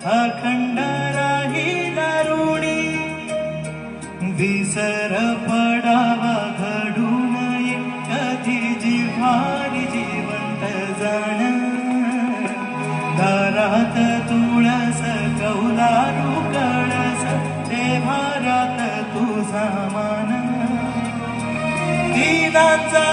अखंड राहिला ऋणी विसर पडावा घडू नये कधी जिव्हारी जिवंत जाण दारात तुळस कौलारू कळस देवारात तुझा मान दीनांचा